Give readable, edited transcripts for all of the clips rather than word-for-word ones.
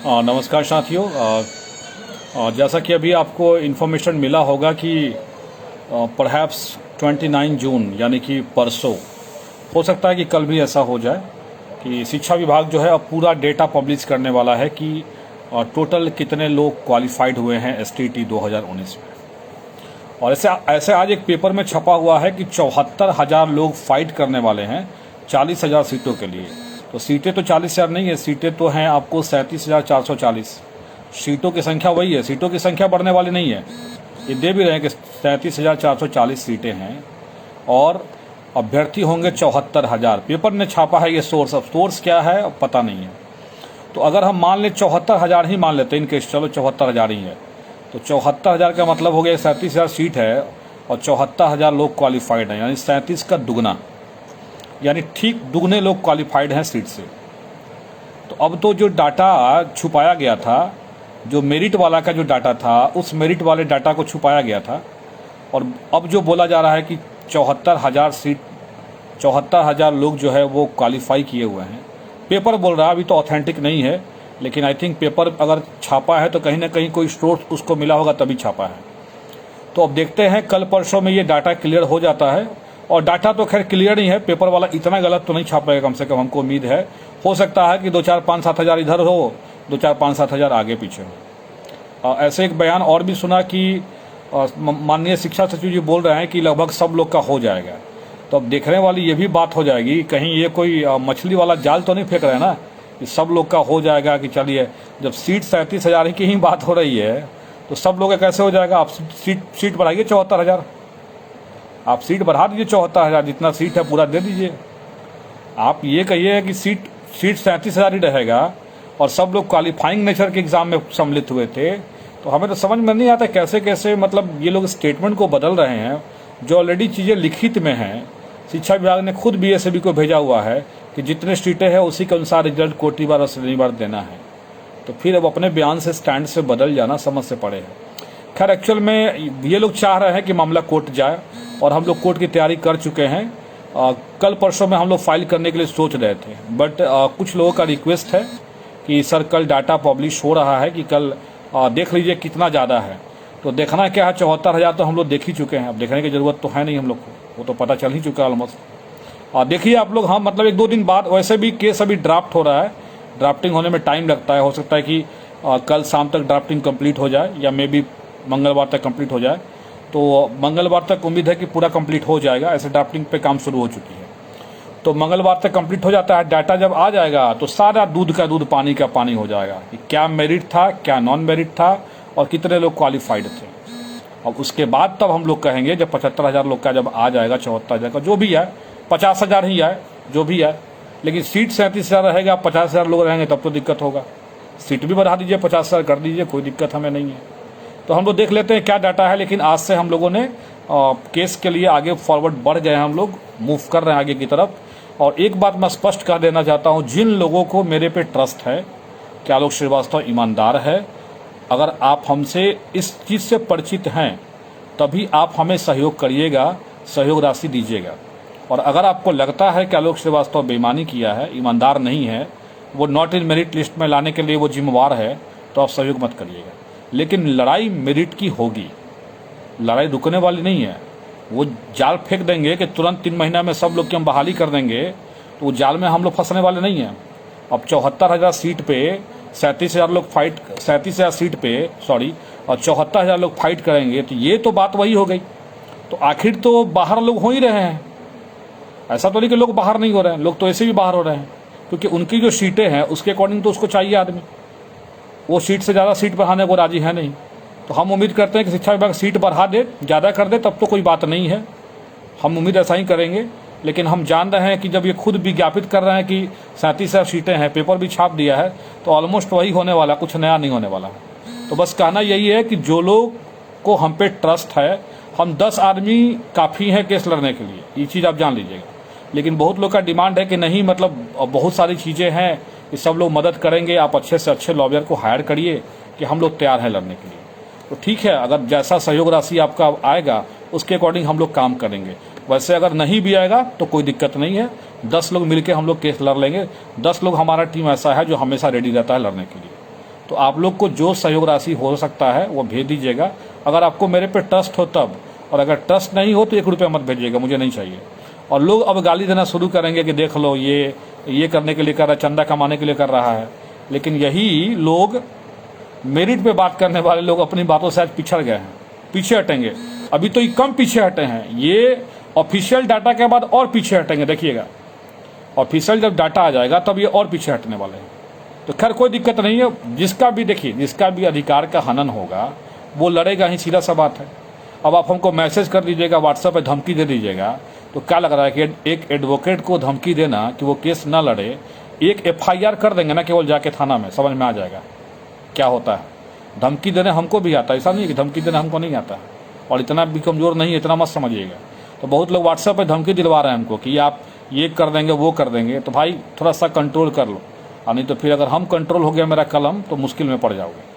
नमस्कार साथियों। जैसा कि अभी आपको इन्फॉर्मेशन मिला होगा कि परहैप्स 29 जून यानी कि परसों हो सकता है कि कल भी ऐसा हो जाए कि शिक्षा विभाग जो है अब पूरा डेटा पब्लिश करने वाला है कि टोटल कितने लोग क्वालिफाइड हुए हैं एसटीईटी 2019 में। और ऐसे आज एक पेपर में छपा हुआ है कि 74,000 लोग फाइट करने वाले हैं 40,000 सीटों के लिए। तो सीटें तो 40,000 नहीं है, सीटें तो हैं आपको 37,440। सीटों की संख्या वही है, सीटों की संख्या बढ़ने वाली नहीं है। ये दे भी रहे हैं कि 37,440 सीटें हैं और अभ्यर्थी होंगे 74,000। पेपर ने छापा है ये सोर्स, अब सोर्स क्या है अब पता नहीं है। तो अगर हम मान लें 74,000 ही मान लेते हैं इनकेस, चलो 74,000 ही है, तो 74,000 का मतलब हो गया 37,000 सीट है और 74,000 लोग क्वालिफाइड हैं, यानी 37 का दुगना, यानी ठीक दुगने लोग क्वालिफाइड हैं सीट से। तो अब तो जो डाटा छुपाया गया था, जो मेरिट वाला का जो डाटा था, उस मेरिट वाले डाटा को छुपाया गया था और अब जो बोला जा रहा है कि 74,000 सीट, 74,000 लोग जो है वो क्वालिफाई किए हुए हैं। पेपर बोल रहा है, अभी तो ऑथेंटिक नहीं है, लेकिन आई थिंक पेपर अगर छापा है तो कहीं ना कहीं कोई स्रोत उसको मिला होगा तभी छापा है। तो अब देखते हैं कल परसों में ये डाटा क्लियर हो जाता है। और डाटा तो खैर क्लियर नहीं है, पेपर वाला इतना गलत तो नहीं छापेगा, कम से कम हमको उम्मीद है। हो सकता है कि 2-4-5-7 इधर हो, 2-4-5-7 आगे पीछे हो। ऐसे एक बयान और भी सुना कि माननीय शिक्षा सचिव जी बोल रहे हैं कि लगभग सब लोग का हो जाएगा। तो अब देखने वाली ये भी बात हो जाएगी, कहीं ये कोई मछली वाला जाल तो नहीं फेंक रहे हैं ना कि सब लोग का हो जाएगा। कि चलिए, जब सीट 37,000 की ही बात हो रही है तो सब लोग का कैसे हो जाएगा। आप सीट बढ़ाइए 74,000, आप सीट बढ़ा दीजिए 74,000, जितना सीट है पूरा दे दीजिए। आप ये कहिए कि सीट 37,000 ही रहेगा और सब लोग क्वालिफाइंग नेचर के एग्जाम में सम्मिलित हुए थे। तो हमें तो समझ में नहीं आता कैसे कैसे मतलब ये लोग स्टेटमेंट को बदल रहे हैं, जो ऑलरेडी चीज़ें लिखित में हैं। शिक्षा विभाग ने खुद बीएसएबी को भेजा हुआ है कि जितने सीटें हैं उसी के अनुसार रिजल्ट कोटिवार और श्रेणीवार देना है। तो फिर अब अपने बयान से, स्टैंड से बदल जाना समझ से पड़े है। खैर, एक्चुअल में ये लोग चाह रहे हैं कि मामला कोर्ट जाए और हम लोग कोर्ट की तैयारी कर चुके हैं। कल परसों में हम लोग फाइल करने के लिए सोच रहे थे, बट कुछ लोगों का रिक्वेस्ट है कि सर कल डाटा पब्लिश हो रहा है कि कल देख लीजिए कितना ज़्यादा है। तो देखना क्या है, 74,000 तो हम लोग देख ही चुके हैं, अब देखने की ज़रूरत तो है नहीं हम लोग को, वो तो पता चल ही चुका है ऑलमोस्ट। देखिए आप लोग, हम मतलब 1-2 दिन बाद, वैसे भी केस अभी ड्राफ्ट हो रहा है, ड्राफ्टिंग होने में टाइम लगता है। हो सकता है कि कल शाम तक ड्राफ्टिंग कंप्लीट हो जाए या मे बी मंगलवार तक कंप्लीट हो जाए। तो मंगलवार तक उम्मीद है कि पूरा कंप्लीट हो जाएगा, ऐसे ड्राफ्टिंग पे काम शुरू हो चुकी है। तो मंगलवार तक कंप्लीट हो जाता है, डाटा जब आ जाएगा तो सारा दूध का दूध पानी का पानी हो जाएगा कि क्या मेरिट था, क्या नॉन मेरिट था और कितने लोग क्वालिफाइड थे। अब उसके बाद तब हम लोग कहेंगे, जब 75,000 लोग का जब आ जाएगा, 74,000 का जो भी है, 50,000 ही आए जो भी है, लेकिन सीट 37,000 रहेगा, 50,000 लोग रहेंगे तब तो दिक्कत होगा। सीट भी बढ़ा दीजिए, 50,000 कर दीजिए, कोई दिक्कत हमें नहीं है। तो हम लोग देख लेते हैं क्या डाटा है। लेकिन आज से हम लोगों ने केस के लिए आगे फॉरवर्ड बढ़ गए हैं, हम लोग मूव कर रहे हैं आगे की तरफ। और एक बात मैं स्पष्ट कर देना चाहता हूं, जिन लोगों को मेरे पे ट्रस्ट है कि आलोक श्रीवास्तव ईमानदार है, अगर आप हमसे इस चीज़ से परिचित हैं तभी आप हमें सहयोग करिएगा, सहयोग राशि दीजिएगा। और अगर आपको लगता है कि आलोक श्रीवास्तव बेईमानी किया है, ईमानदार नहीं है, वो नॉट इन मेरिट लिस्ट में लाने के लिए वो जिम्मेवार है, तो आप सहयोग मत करिएगा। लेकिन लड़ाई मेरिट की होगी, लड़ाई रुकने वाली नहीं है। वो जाल फेंक देंगे कि तुरंत 3 महीना में सब लोग की हम बहाली कर देंगे, तो वो जाल में हम लोग फंसने वाले नहीं हैं। अब 74,000 सीट पे 37,000 लोग फाइट, 37,000 सीट पे सॉरी, और 74,000 लोग फाइट करेंगे, तो ये तो बात वही हो गई। तो आखिर तो बाहर लोग हो ही रहे हैं, ऐसा तो नहीं कि लोग बाहर नहीं हो रहे हैं, लोग तो ऐसे भी बाहर हो रहे हैं, क्योंकि उनकी जो सीटें हैं उसके अकॉर्डिंग तो उसको चाहिए आदमी। वो सीट से ज़्यादा सीट बढ़ाने को राजी है नहीं। तो हम उम्मीद करते हैं कि शिक्षा विभाग सीट बढ़ा दे, ज़्यादा कर दे, तब तो कोई बात नहीं है, हम उम्मीद ऐसा ही करेंगे। लेकिन हम जान रहे हैं कि जब ये खुद विज्ञापित कर रहे हैं कि 37,000 सीटें हैं, पेपर भी छाप दिया है, तो ऑलमोस्ट वही होने वाला, कुछ नया नहीं होने वाला। तो बस कहना यही है कि जो लोग को हम पे ट्रस्ट है, हम 10 आदमी काफ़ी हैं केस लड़ने के लिए, ये चीज़ आप जान लीजिएगा। लेकिन बहुत लोग का डिमांड है कि नहीं, मतलब बहुत सारी चीज़ें हैं कि सब लोग मदद करेंगे, आप अच्छे से अच्छे लॉयर को हायर करिए, कि हम लोग तैयार हैं लड़ने के लिए। तो ठीक है, अगर जैसा सहयोग राशि आपका आएगा उसके अकॉर्डिंग हम लोग काम करेंगे। वैसे अगर नहीं भी आएगा तो कोई दिक्कत नहीं है, 10 लोग मिलकर हम लोग केस लड़ लेंगे। 10 लोग, हमारा टीम ऐसा है जो हमेशा रेडी रहता है लड़ने के लिए। तो आप लोग को जो सहयोग राशि हो सकता है वो भेज दीजिएगा, अगर आपको मेरे पे ट्रस्ट हो तब, और अगर ट्रस्ट नहीं हो तो 1 रुपया मत भेजिएगा, मुझे नहीं चाहिए। और लोग अब गाली देना शुरू करेंगे कि देख लो ये करने के लिए कर रहा है, चंदा कमाने के लिए कर रहा है। लेकिन यही लोग, मेरिट पे बात करने वाले लोग अपनी बातों से आज पिछड़ गए हैं, पीछे हटेंगे। अभी तो ये कम पीछे हटे हैं, ये ऑफिशियल डाटा के बाद और पीछे हटेंगे, देखिएगा। ऑफिशियल जब डाटा आ जाएगा तब ये और पीछे हटने वाले हैं। तो खैर कोई दिक्कत नहीं है, जिसका भी देखिए, जिसका भी अधिकार का हनन होगा वो लड़ेगा ही, सीधा सा बात है। अब आप हमको मैसेज कर दीजिएगा, व्हाट्सएप पे धमकी दे दीजिएगा, तो क्या लग रहा है कि एक एडवोकेट को धमकी देना कि वो केस ना लड़े, एक FIR कर देंगे ना केवल जाके थाना में, समझ में आ जाएगा क्या होता है। धमकी देने हमको भी आता है, ऐसा नहीं कि धमकी देने हमको नहीं आता है, और इतना भी कमज़ोर नहीं है, इतना मत समझिएगा। तो बहुत लोग व्हाट्सएप पे धमकी दिलवा रहे हैं हमको कि आप ये कर देंगे वो कर देंगे, तो भाई थोड़ा सा कंट्रोल कर लो, और नहीं तो फिर अगर हम कंट्रोल हो गया मेरा कलम तो मुश्किल में पड़ जाओगे।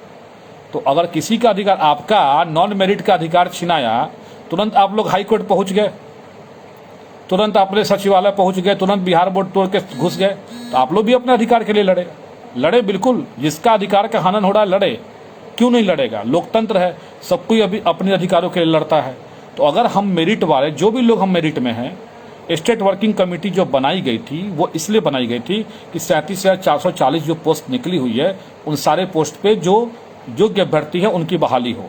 तो अगर किसी का अधिकार, आपका नॉन मेरिट का अधिकार छिनाया, तुरंत आप लोग हाई कोर्ट पहुंच गए, तुरंत अपने सचिवालय पहुंच गए, तुरंत बिहार बोर्ड तोड़ के घुस गए। तो आप लोग भी अपने अधिकार के लिए लड़े बिल्कुल, जिसका अधिकार का हनन हो रहा है लड़े, क्यों नहीं लड़ेगा। लोकतंत्र है, सब कोई अभी अपने अधिकारों के लिए लड़ता है। तो अगर हम मेरिट वाले, जो भी लोग हम मेरिट में हैं, स्टेट वर्किंग कमेटी जो बनाई गई थी वो इसलिए बनाई गई थी कि 37,440 जो पोस्ट निकली हुई है, उन सारे पोस्ट पे जो योग्य अभ्यर्थी है उनकी बहाली हो।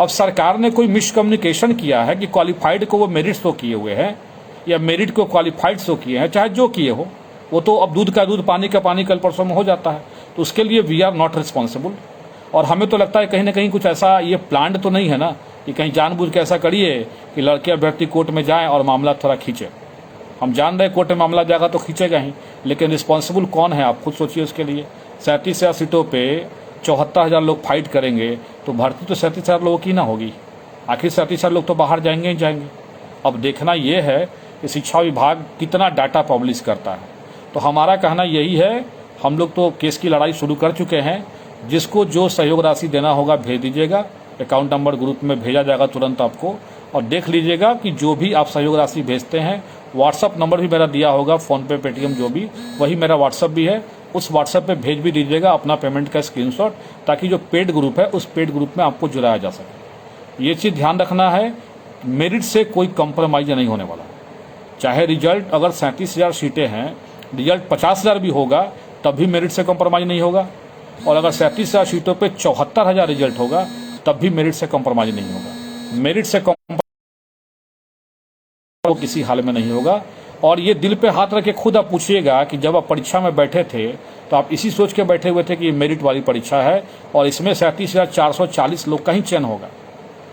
अब सरकार ने कोई मिसकम्युनिकेशन किया है कि क्वालिफाइड को वो मेरिट शो किए हुए हैं, या मेरिट को क्वालिफाइड शो किए हैं, चाहे जो किए हो, वो तो अब दूध का दूध पानी का पानी कल परसों में हो जाता है। तो उसके लिए वी आर नॉट रिस्पॉन्सिबल। और हमें तो लगता है कहीं ना कहीं कुछ ऐसा ये प्लान्ड तो नहीं है ना कि कहीं जानबूझ के ऐसा करिए कि लड़के अभ्यर्थी कोर्ट में जाएं और मामला थोड़ा खींचे। हम जान रहे कोर्ट में मामला जाएगा तो खींचेगा ही, लेकिन रिस्पॉन्सिबल कौन है आप खुद सोचिए उसके लिए। 37,000 सीटों पे 74,000 लोग फाइट करेंगे, तो भर्ती तो 37,000 लोगों की ना होगी, आखिर 37,000 लोग तो बाहर जाएंगे ही जाएंगे। अब देखना यह है कि शिक्षा विभाग कितना डाटा पब्लिश करता है। तो हमारा कहना यही है, हम लोग तो केस की लड़ाई शुरू कर चुके हैं, जिसको जो सहयोग राशि देना होगा भेज दीजिएगा, अकाउंट नंबर ग्रुप में भेजा जाएगा तुरंत आपको। और देख लीजिएगा कि जो भी आप सहयोग राशि भेजते हैं, व्हाट्सअप नंबर भी मेरा दिया होगा, फ़ोनपे पेटीएम जो भी, वही मेरा व्हाट्सअप भी है, उस व्हाट्सएप पे भेज भी दीजिएगा अपना पेमेंट का स्क्रीनशॉट, ताकि जो पेड ग्रुप है उस पेड ग्रुप में आपको जुड़ाया जा सके। ये चीज़ ध्यान रखना है, मेरिट से कोई कंप्रोमाइज़ नहीं होने वाला। चाहे रिजल्ट अगर 37,000 सीटें हैं, रिजल्ट 50,000 भी होगा तब भी मेरिट से कंप्रोमाइज़ नहीं होगा। और अगर 37,000 सीटों पे 74,000 रिजल्ट होगा तब भी मेरिट से कंप्रोमाइज़ नहीं होगा। मेरिट से वो किसी हाल में नहीं होगा। और ये दिल पे हाथ रख के खुद आप पूछिएगा कि जब आप परीक्षा में बैठे थे तो आप इसी सोच के बैठे हुए थे कि ये मेरिट वाली परीक्षा है और इसमें 37,440 लोग का ही चयन होगा,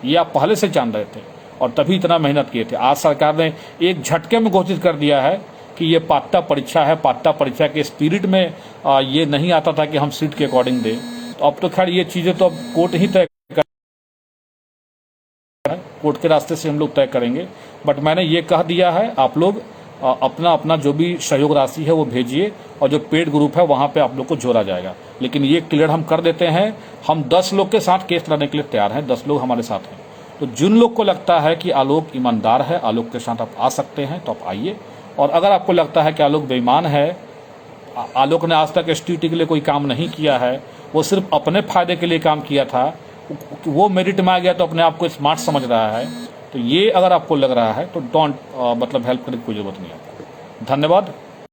ये आप पहले से जान रहे थे और तभी इतना मेहनत किए थे। आज सरकार ने एक झटके में घोषित कर दिया है कि ये पात्रता परीक्षा है, पात्रता परीक्षा के स्पिरिट में ये नहीं आता था कि हम सीट के अकॉर्डिंग दें। तो अब तो खैर ये चीज़ें तो अब कोर्ट ही तय कर, कोर्ट के रास्ते से हम लोग तय करेंगे। बट मैंने ये कह दिया है, आप लोग अपना अपना जो भी सहयोग राशि है वो भेजिए और जो पेड ग्रुप है वहाँ पे आप लोग को जोड़ा जाएगा। लेकिन ये क्लियर हम कर देते हैं, हम 10 लोग के साथ केस लड़ने के लिए तैयार हैं, 10 लोग हमारे साथ हैं। तो जिन लोग को लगता है कि आलोक ईमानदार है, आलोक के साथ आप आ सकते हैं तो आप आइए। और अगर आपको लगता है कि आलोक बेईमान है, आलोक ने आज तक STT के लिए कोई काम नहीं किया है, वो सिर्फ अपने फायदे के लिए काम किया था, वो मेरिट में आ गया तो अपने आप को स्मार्ट समझ रहा है, तो ये अगर आपको लग रहा है तो डोंट मतलब हेल्प करने की कोई जरूरत नहीं है। धन्यवाद।